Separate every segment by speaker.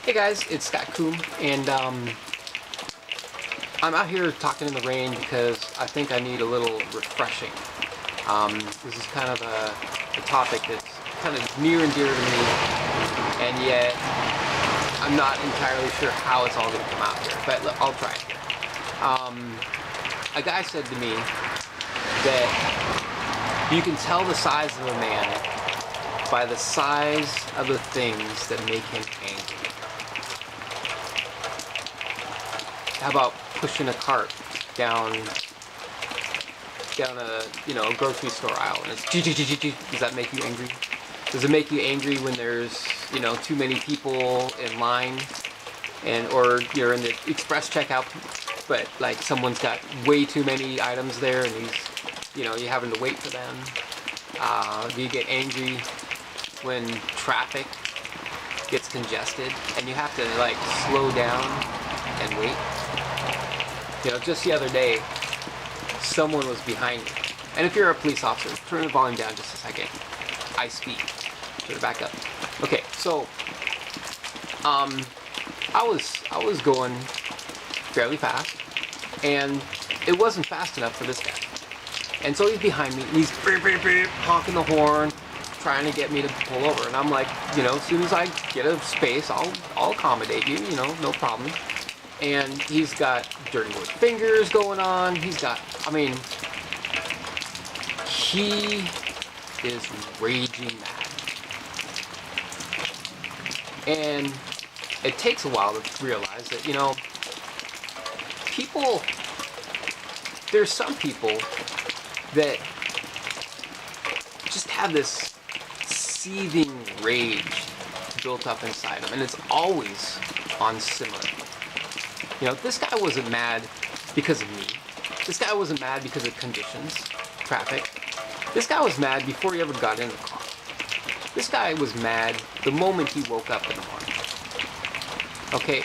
Speaker 1: Hey guys, it's Scott Coombe, and I'm out here talking in the rain because I think I need a little refreshing. This is kind of a topic that's kind of near and dear to me, and yet I'm not entirely sure how it's all going to come out here, but look, I'll try it here. A guy said to me that you can tell the size of a man by the size of the things that make him angry. How about pushing a cart down a grocery store aisle and it's does that make you angry? Does it make you angry when there's too many people in line or you're in the express checkout but like someone's got way too many items there and you're having to wait for them? Do you get angry when traffic gets congested and you have to like slow down and wait? Just the other day, someone was behind me. And if you're a police officer, turn the volume down just a second. I speak. Turn it back up. Okay, so I was going fairly fast, and it wasn't fast enough for this guy. And so he's behind me, and he's beep, beep, beep, honking the horn, trying to get me to pull over. And I'm like, as soon as I get a space, I'll accommodate you, no problem. And he's got dirty little fingers going on. He is raging mad. And it takes a while to realize that, there's some people that just have this seething rage built up inside them, and it's always on simmering. This guy wasn't mad because of me. This guy wasn't mad because of conditions, traffic. This guy was mad before he ever got in the car. This guy was mad the moment he woke up in the morning. Okay?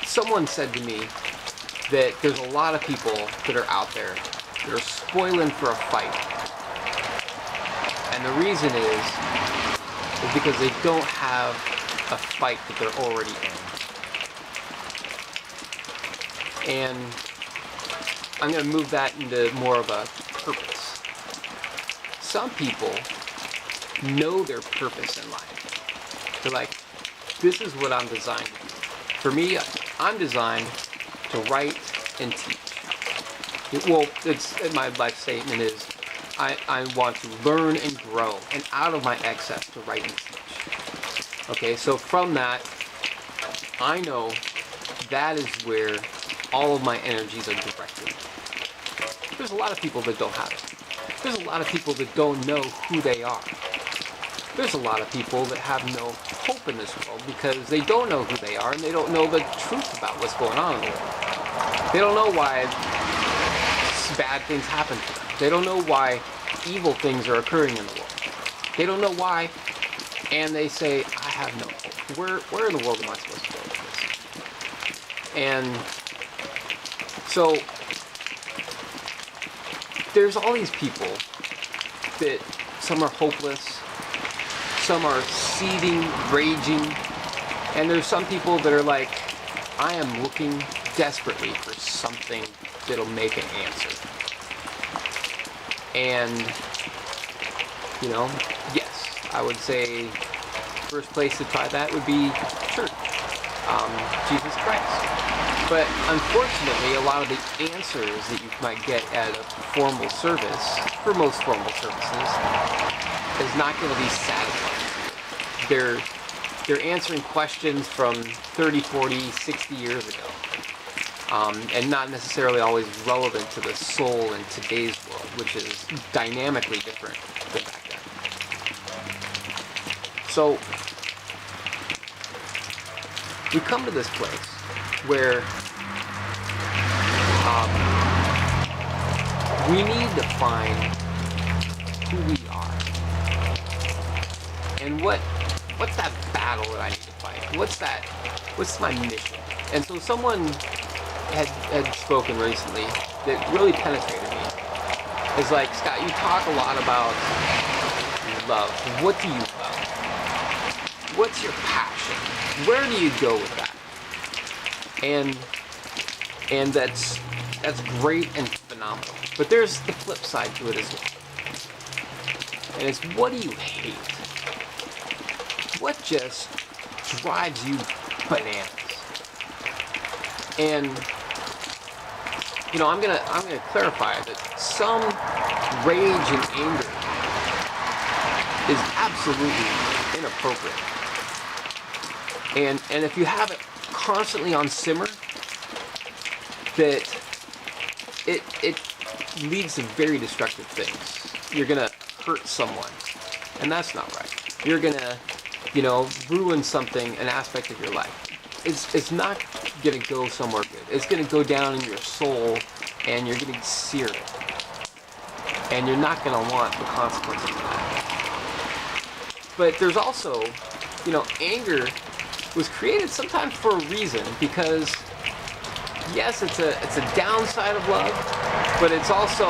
Speaker 1: Someone said to me that there's a lot of people that are out there that are spoiling for a fight. And the reason is because they don't have a fight that they're already in. And I'm going to move that into more of a purpose. Some people know their purpose in life. They're like, this is what I'm designed to do. For me, I'm designed to write and teach. My life statement is, I want to learn and grow, and out of my excess to write and teach. Okay, so from that, I know that is where all of my energies are directed. There's a lot of people that don't have it. There's a lot of people that don't know who they are. There's a lot of people that have no hope in this world because they don't know who they are and they don't know the truth about what's going on in the world. They don't know why bad things happen to them. They don't know why evil things are occurring in the world. They don't know why, and they say, I have no hope. Where in the world am I supposed to go with this? And so there's all these people that some are hopeless, some are seething, raging, and there's some people that are like, I am looking desperately for something that'll make an answer. And, yes, I would say first place to try that would be church, Jesus Christ. But unfortunately, a lot of the answers that you might get at a formal service, for most formal services, is not going to be satisfying. They're answering questions from 30, 40, 60 years ago, and not necessarily always relevant to the soul in today's world, which is dynamically different than back then. So we come to this place where we need to find who we are and what's that battle that I need to fight. What's my mission? And so someone had spoken recently that really penetrated me. It's like, Scott, you talk a lot about love. What do you love? What's your passion? Where do you go with that? And that's great and phenomenal. But there's the flip side to it as well. And it's, what do you hate? What just drives you bananas? And you know, I'm gonna clarify that some rage and anger is absolutely inappropriate. And if you have it constantly on simmer, that it leads to very destructive things. You're gonna hurt someone, and that's not right. You're gonna, you know, ruin something, an aspect of your life. It's not gonna go somewhere good. It's gonna go down in your soul, and you're gonna sear it. And you're not gonna want the consequences of that. But there's also, you know, anger was created sometimes for a reason, because yes, it's a downside of love, but it's also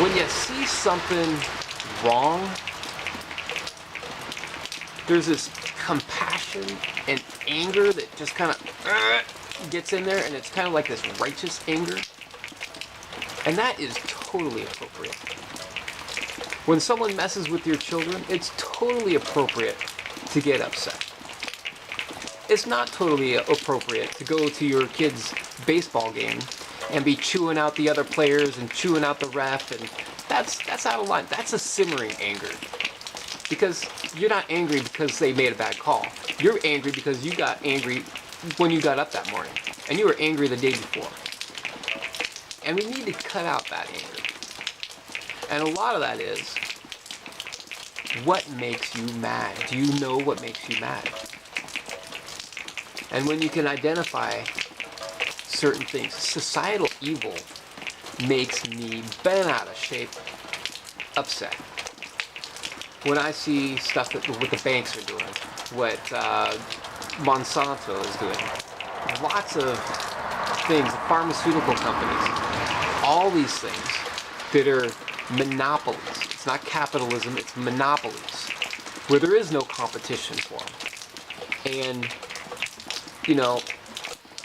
Speaker 1: when you see something wrong, there's this compassion and anger that just kind of gets in there, and it's kind of like this righteous anger, and that is totally appropriate. When someone messes with your children, it's totally appropriate to get upset. It's not totally appropriate to go to your kid's baseball game and be chewing out the other players and chewing out the ref, and that's out of line. That's a simmering anger. Because you're not angry because they made a bad call. You're angry because you got angry when you got up that morning, and you were angry the day before. And we need to cut out that anger. And a lot of that is, what makes you mad? Do you know what makes you mad? And when you can identify certain things, societal evil makes me bent out of shape, upset. When I see stuff that what the banks are doing, what Monsanto is doing, lots of things, the pharmaceutical companies, all these things that are monopolies. It's not capitalism, it's monopolies, where there is no competition for them. And, you know,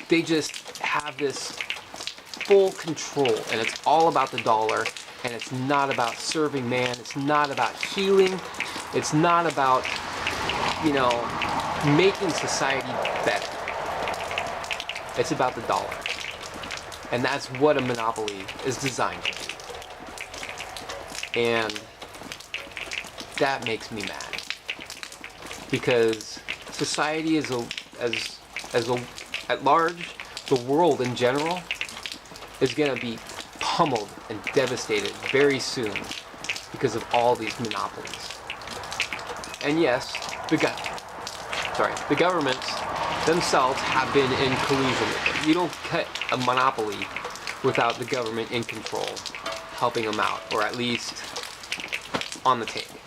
Speaker 1: they just have this full control, and it's all about the dollar, and it's not about serving man, it's not about healing, it's not about, you know, making society better. It's about the dollar. And that's what a monopoly is designed to do. And that makes me mad. Because society as at large, the world in general, is going to be pummeled and devastated very soon because of all these monopolies. And yes, the governments themselves have been in collusion with them. You don't cut a monopoly without the government in control, helping them out, or at least on the table.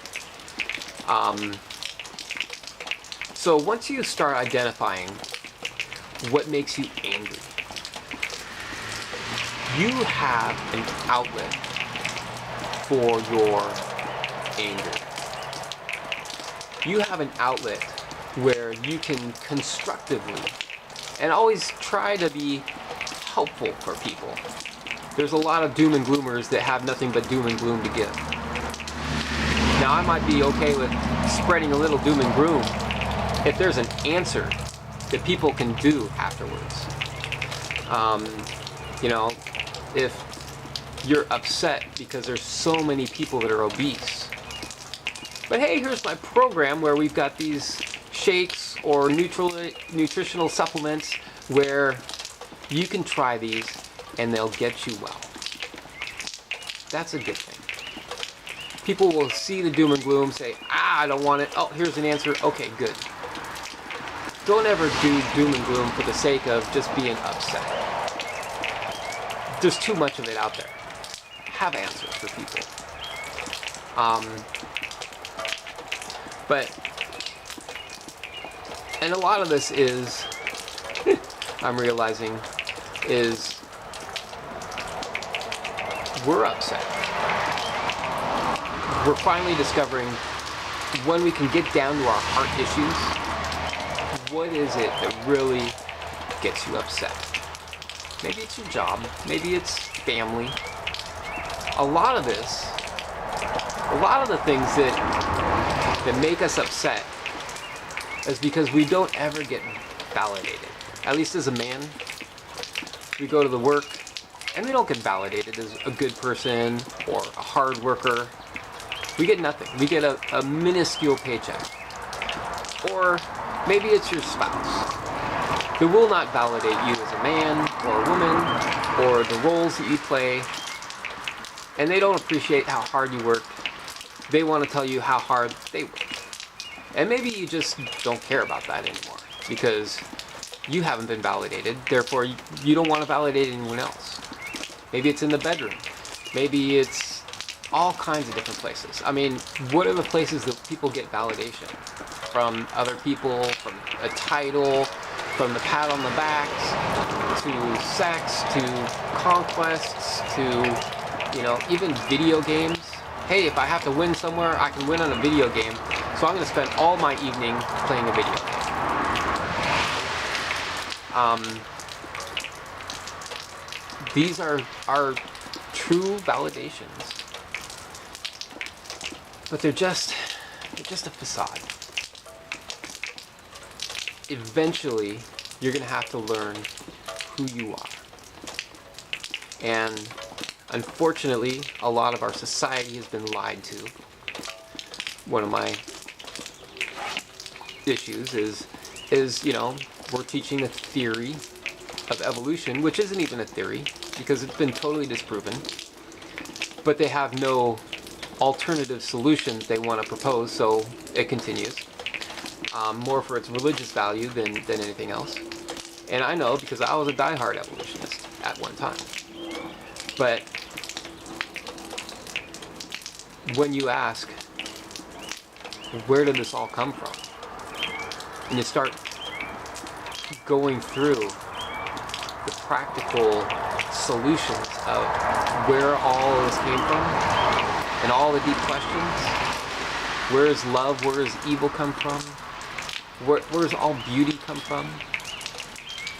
Speaker 1: So once you start identifying what makes you angry, you have an outlet for your anger. You have an outlet where you can constructively and always try to be helpful for people. There's a lot of doom and gloomers that have nothing but doom and gloom to give. Now, I might be okay with spreading a little doom and gloom if there's an answer that people can do afterwards. You know, if you're upset because there's so many people that are obese. But hey, here's my program where we've got these shakes or nutritional supplements where you can try these and they'll get you well. That's a good thing. People will see the doom and gloom, say, I don't want it. Oh, here's an answer. Okay, good. Don't ever do doom and gloom for the sake of just being upset. There's too much of it out there. Have answers for people. And a lot of this is, I'm realizing, is we're upset. We're finally discovering when we can get down to our heart issues, what is it that really gets you upset? Maybe it's your job, maybe it's family. A lot of the things that make us upset is because we don't ever get validated. At least as a man, we go to the work and we don't get validated as a good person or a hard worker. We get nothing. We get a minuscule paycheck. Or maybe it's your spouse. They will not validate you as a man or a woman or the roles that you play. And they don't appreciate how hard you work. They want to tell you how hard they work. And maybe you just don't care about that anymore because you haven't been validated. Therefore, you don't want to validate anyone else. Maybe it's in the bedroom. Maybe it's all kinds of different places. I mean, what are the places that people get validation? From other people, from a title, from the pat on the backs, to sex, to conquests, to, even video games. Hey, if I have to win somewhere, I can win on a video game, so I'm going to spend all my evening playing a video game. These are true validations, but they're just a facade. Eventually, you're going to have to learn who you are. And unfortunately, a lot of our society has been lied to. One of my issues is we're teaching a theory of evolution, which isn't even a theory because it's been totally disproven. But they have no alternative solutions they want to propose, so it continues. More for its religious value than anything else. And I know because I was a diehard evolutionist at one time. But when you ask, where did this all come from? And you start going through the practical solutions of where all of this came from and all the deep questions. Where is love? Where does evil come from? Where does all beauty come from?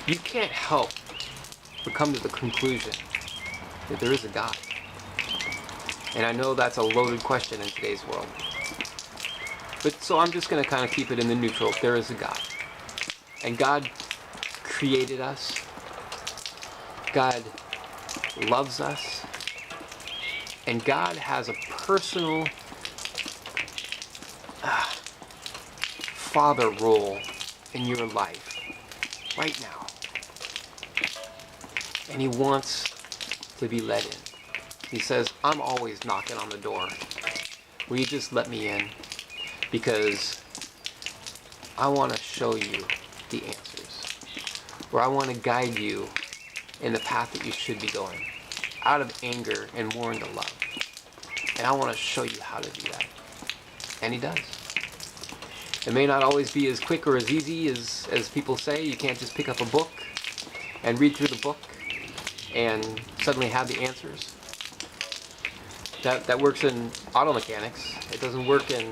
Speaker 1: You can't help but come to the conclusion that there is a God. And I know that's a loaded question in today's world. But so I'm just going to kind of keep it in the neutral. There is a God. And God created us. God loves us. And God has a personal father role in your life right now. And he wants to be let in. He says, I'm always knocking on the door. Will you just let me in? Because I want to show you the answers. Or I want to guide you in the path that you should be going. Out of anger and more into love. And I want to show you how to do that. And he does. It may not always be as quick or as easy as people say. You can't just pick up a book and read through the book and suddenly have the answers. That works in auto mechanics. It doesn't work in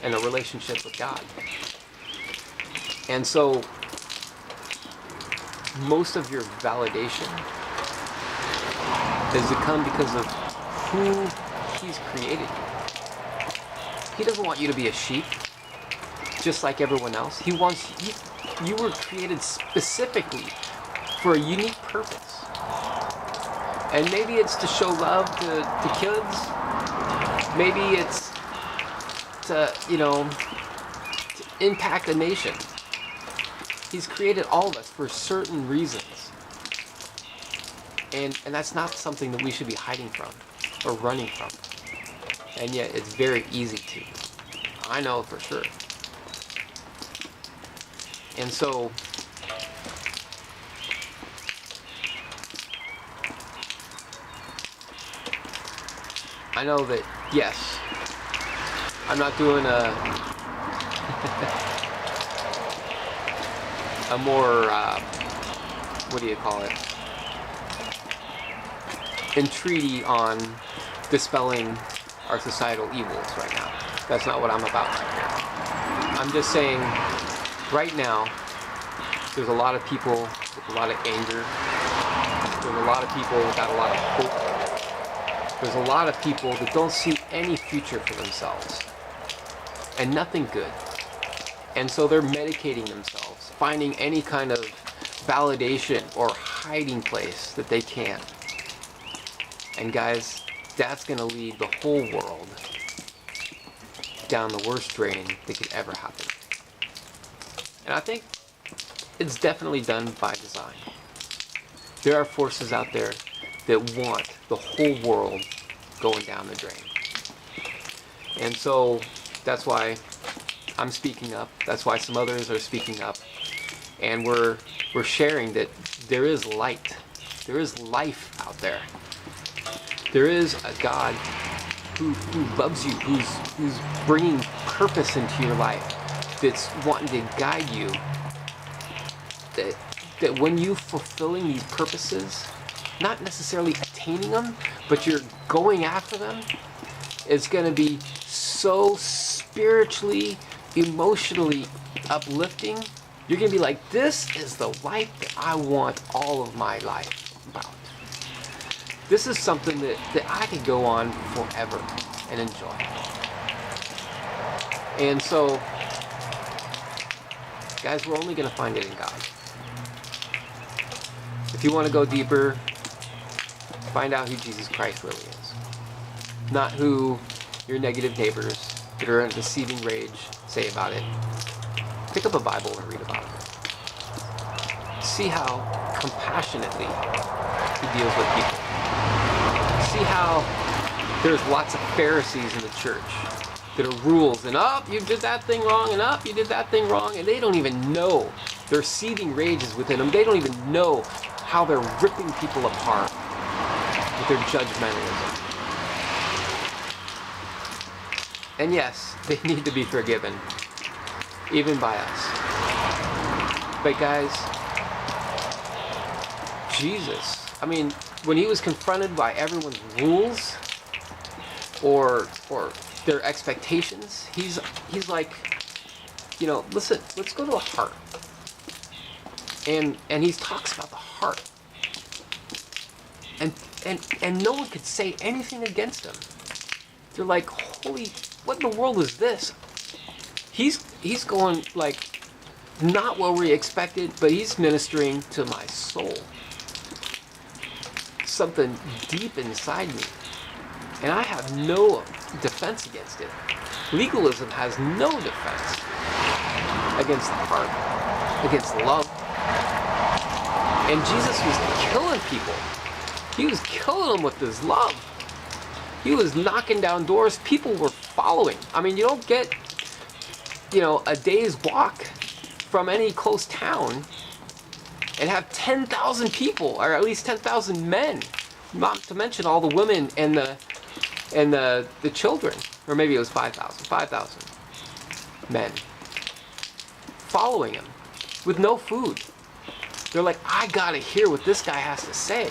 Speaker 1: a relationship with God. And so most of your validation is to come because of who he's created you. He doesn't want you to be a sheep just like everyone else. He wants you were created specifically for a unique purpose. And maybe it's to show love to kids. Maybe it's to impact a nation. He's created all of us for certain reasons. And that's not something that we should be hiding from or running from. And yet it's very easy to. I know for sure. And so I know that, yes, I'm not doing a more, what do you call it, entreaty on dispelling our societal evils right now. That's not what I'm about right now. I'm just saying, right now, there's a lot of people with a lot of anger. There's a lot of people without a lot of hope. There's a lot of people that don't see any future for themselves. And nothing good. And so they're medicating themselves, finding any kind of validation or hiding place that they can. And guys, that's going to lead the whole world down the worst drain that could ever happen. And I think it's definitely done by design. There are forces out there that want the whole world going down the drain. And so that's why I'm speaking up. That's why some others are speaking up. And we're sharing that there is light. There is life out there. There is a God who loves you, who's bringing purpose into your life, that's wanting to guide you. That when you fulfilling these purposes, not necessarily attaining them, but you're going after them, it's going to be so spiritually, emotionally uplifting. You're going to be like, this is the life that I want all of my life about. This is something that I could go on forever and enjoy. And so, guys, we're only going to find it in God. If you want to go deeper, find out who Jesus Christ really is. Not who your negative neighbors that are in a deceiving rage say about it. Pick up a Bible and read about it. See how compassionately he deals with people. See how there's lots of Pharisees in the church that are rules, and you did that thing wrong, and you did that thing wrong, and they don't even know. Their seething rages within them. They don't even know how they're ripping people apart with their judgmentalism. And yes, they need to be forgiven, even by us. But guys, Jesus, I mean, when he was confronted by everyone's rules or their expectations, he's like, listen, let's go to the heart. And he talks about the heart. And no one could say anything against him. They're like, holy, what in the world is this? He's going like not what we expected, but he's ministering to my soul. Something deep inside me. And I have no defense against it. Legalism has no defense against the heart, against love. And Jesus was killing people. He was killing them with his love. He was knocking down doors. People were following. I mean, you don't get, a day's walk from any close town and have 10,000 people, or at least 10,000 men, not to mention all the women and the children, or maybe it was 5,000 men following him with no food. They're like, I gotta hear what this guy has to say.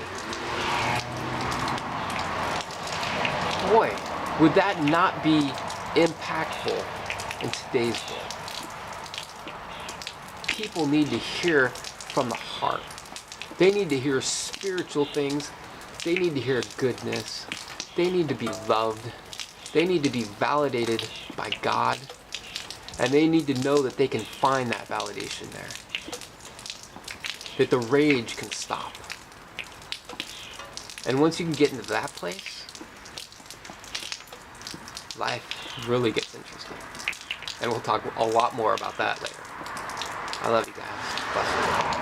Speaker 1: Boy, would that not be impactful in today's world? People need to hear from the heart. They need to hear spiritual things. They need to hear goodness. They need to be loved. They need to be validated by God. And they need to know that they can find that validation there. That the rage can stop. And once you can get into that place, life really gets interesting. And we'll talk a lot more about that later. I love you guys. Bless you.